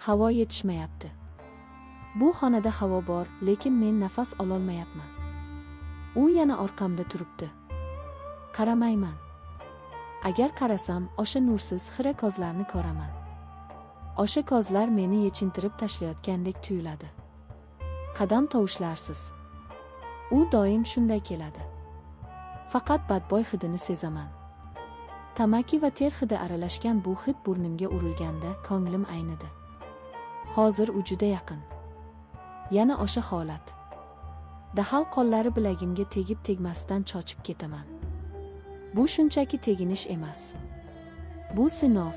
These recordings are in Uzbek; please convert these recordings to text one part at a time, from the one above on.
Havo yetishmayapti. Bu xonada havo bor, lekin men nafas ololmayapman. U yana orqamda turibdi. Qaramayman. Agar qarasam, o'sha nursiz xira ko'zlarni ko'raman. O'sha ko'zlar meni yechintirib tashlayotgandek tuyuladi. Qadam tovushlarsiz. U doim shunday keladi. Faqat badbo'y hidini sezaman. Tamaki va ter hidi aralashgan bu hid burnimga urilganda ko'nglim aynidi. Hozir u juda yaqin. Yana o'sha holat. Dahal qo'llari bilagimga tegib tegmasdan chochib ketaman. Bu shunchaki teginish emas. Bu sinov.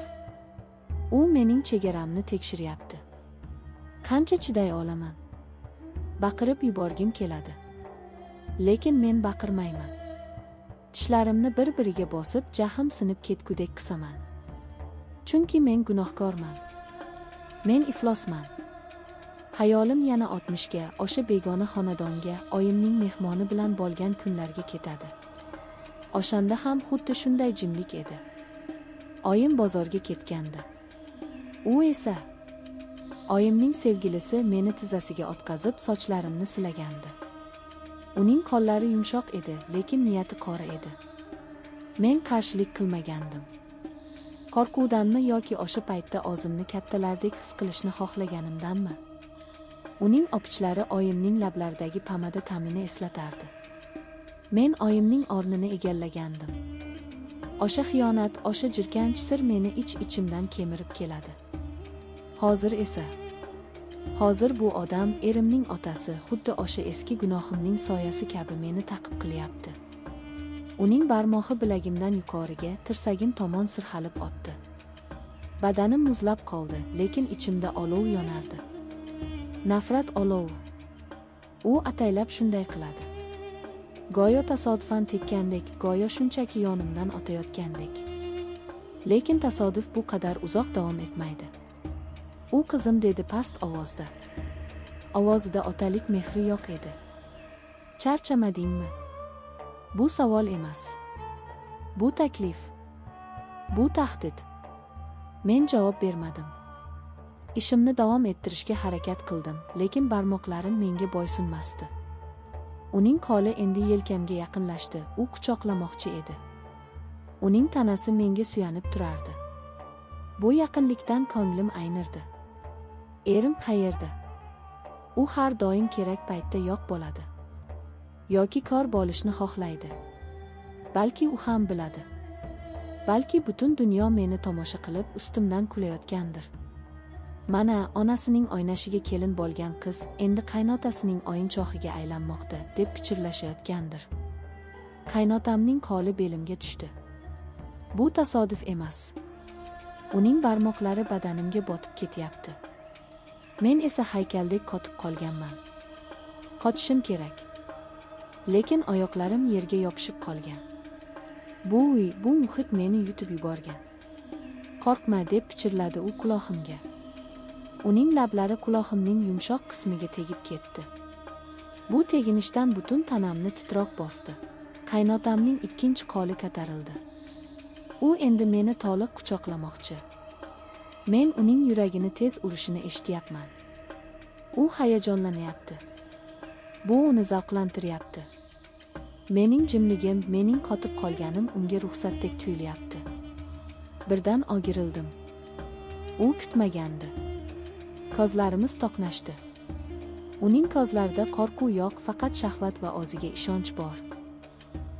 U mening chegaramni tekshiryapti. Qancha chiday olaman? Baqirib yuborgim keladi. Lekin men baqirmayman. Tishlarimni bir-biriga bosib, jahim sinib ketgudek qisaman. Chunki men gunohkorman. Men iflosman. Hayolim yana 60 ga, o'sha begona xonadonga, oyimning mehmoni bilan bo'lgan kunlarga ketadi. O'shanda ham xuddi shunday jimlik edi. Oyim bozorga ketgandi. U esa oyimning sevgilisi meni tizzasiga o'tkazib sochlarimni silagandi. Uning qo'llari yumshoq edi, lekin niyati qora edi. Men qarshilik qilmagandim. Qo'rquvdanmi yoki o'sha paytda o'zimni kattalardek his qilishni xohlaganimdanmi? Uning opichlari oyimning lablaridagi pomada ta'mini eslatardi. Men oyimning o'rnini egallagandim. O'sha xiyonat, o'sha jirkanch sir meni ich-ichimdan kemirib keladi. Hozir bu odam, erimning otasi, xuddi o'sha eski gunohimning soyasi kabi meni ta'qib qilyapti. Uning barmog'i bilagimdan yuqoriga, tirsagim tomon sirg'alib o'tdi. Badanim muzlab qoldi, lekin ichimda olov yonardi. Nafrat olovi. U ataylab shunday qiladi. Go'yo tasodifan tekkandek, go'yo shunchaki yonimdan o'tayotgandek. Lekin tasodif bu qadar uzoq davom etmaydi. U qizim dedi past ovozda. Ovozida otalik mehri yo'q edi. Charchamadingmi? Bu savol emas. Bu taklif. Bu tahdid. Men javob bermadim. Ishimni davom ettirishga harakat qildim, lekin barmoqlarim menga bo'ysunmasdi. Uning qo'li endi yelkamga yaqinlashdi, u quchoqlamoqchi edi. Uning tanasi menga suyanib turardi. Bu yaqinlikdan ko'nglim aynirdi. Erim qayerda? U har doim kerak paytda yo'q bo'ladi. Yoki kor bo'lishni xohlaydi. Balki u ham biladi. Balki butun dunyo meni tomosha qilib ustimdan kulayotgandir. Mana onasining oynashiga kelin bo'lgan qiz endi qaynotasining o'yinchoqiga aylanmoqda deb pichirlashayotgandir. Qaynotamning qo'li belimga tushdi. Bu tasodif emas. Uning barmoqlari badanimga botib ketyapti. Men esa haykaldek qotib qolganman. Qochishim kerak. Lekin oyoqlarim yerga yopishib qolgan. Bu uy, bu muhit meni yutib yuborgan. Qo'rqma deb pichirladi u quloqimga. Uning lablari quloqimning yumshoq qismiga tegib ketdi. Bu teginishdan butun tanamni titroq bosdi. Qaynotamning ikkinchi qo'li ko'tarildi. U endi meni to'liq quchoqlamoqchi. Men uning yuragini tez urishini eshityapman. U hayajonlanyapti. Bu uni zavqlantiryapti. Mening jimligim, mening qotib qolganim unga ruxsatdek tuyulyapti. Birdan o'girildim. U kutmagandi. Ko'zlarimiz to'qnashdi. Uning ko'zlarida qo'rquv yo'q, faqat shahvat va o'ziga ishonch bor.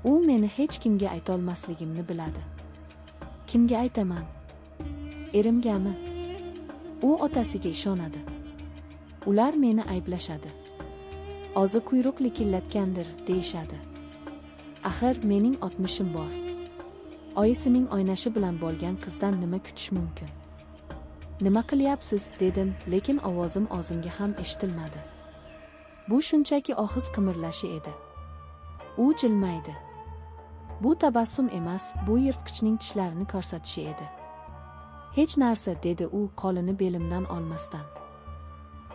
U meni hech kimga aytolmasligimni biladi. Kimga aytaman? Erimgami? U otasiga ishonadi. Ular meni ayblashadi. O'zi quyruq likillatgandir, deyishadi. Axir mening 60im bor. Oyisining oynashi bilan bo'lgan qizdan nima kutish mumkin? Nima qilyapsiz dedim, lekin ovozim o'zimga ham eshitilmadi. Bu shunchaki og'iz qimirlashi edi. U jilmaydi. Bu tabassum emas, bu yirtqichning tishlarini ko'rsatishi edi. Hech narsa, dedi u qo'lini belimdan olmasdan.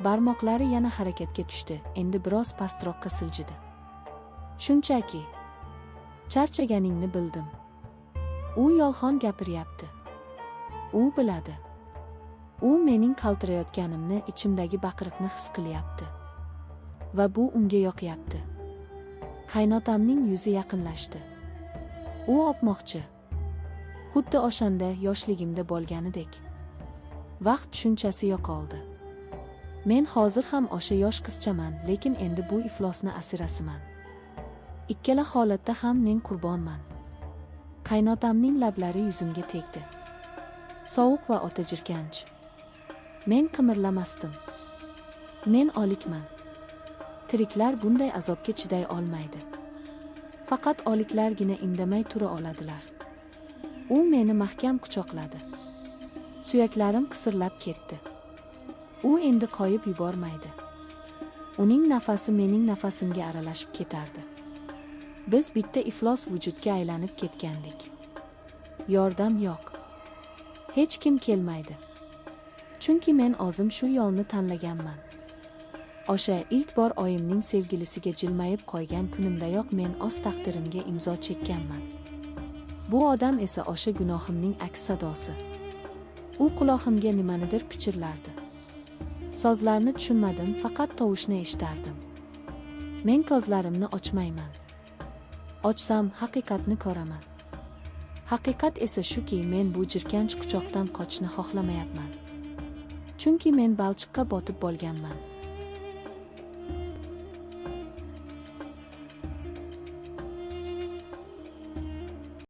Barmoqlari yana harakatga tushdi, endi biroz pastroqqa siljidi. Shunchaki charchaganingni bildim. U yolg'on gapiryapti. U biladi. U mening qaltirayotganimni, ichimdagi baqiriqni his qilyapti. Va bu unga yoqyapti. Qaynotamning yuzi yaqinlashdi. U o'pmoqchi. Xuddi o'shanda yoshligimda bo'lganidek. Vaqt tushunchasi yo'qoldi. Men hozir ham o'sha yosh qizchaman, lekin endi bu iflosni asirasiman. Ikkala holatda ham men qurbonman. Qaynotamning lablari yuzimga tegdi. Sovuq va o'ta jirkanch. Men qimirlamasdim. Men o'likman. Tiriklar bunday azobga chiday olmaydi. Faqat o'liklargina indamay tura oladilar. U meni mahkam quchoqladi. Suyaklarim qisirlab ketdi. U endi qoyib yubormaydi. Uning nafasi mening nafasimga aralashib ketardi. Biz bitta iflos vujudga aylanib ketgandik. Yordam yo'q. Hech kim kelmaydi. Chunki men o'zim shu yo'lni tanlaganman. O'sha ilk bor oyimning sevgilisiga jilmayib qo'ygan kunimdayoq men o'z taqdirimga imzo chekkanman. Bu odam esa o'sha gunohimning aks sadosi. U quloqimga nimanidir pichirlardi. So'zlarni tushunmadim, faqat tovushni eshitardim. Men ko'zlarimni ochmayman. Ochsam haqiqatni ko'raman. Haqiqat esa shuki, men bu jirkanch quchoqdan qochishni xohlamayapman. Chunki men balchiqqa botib bo'lganman.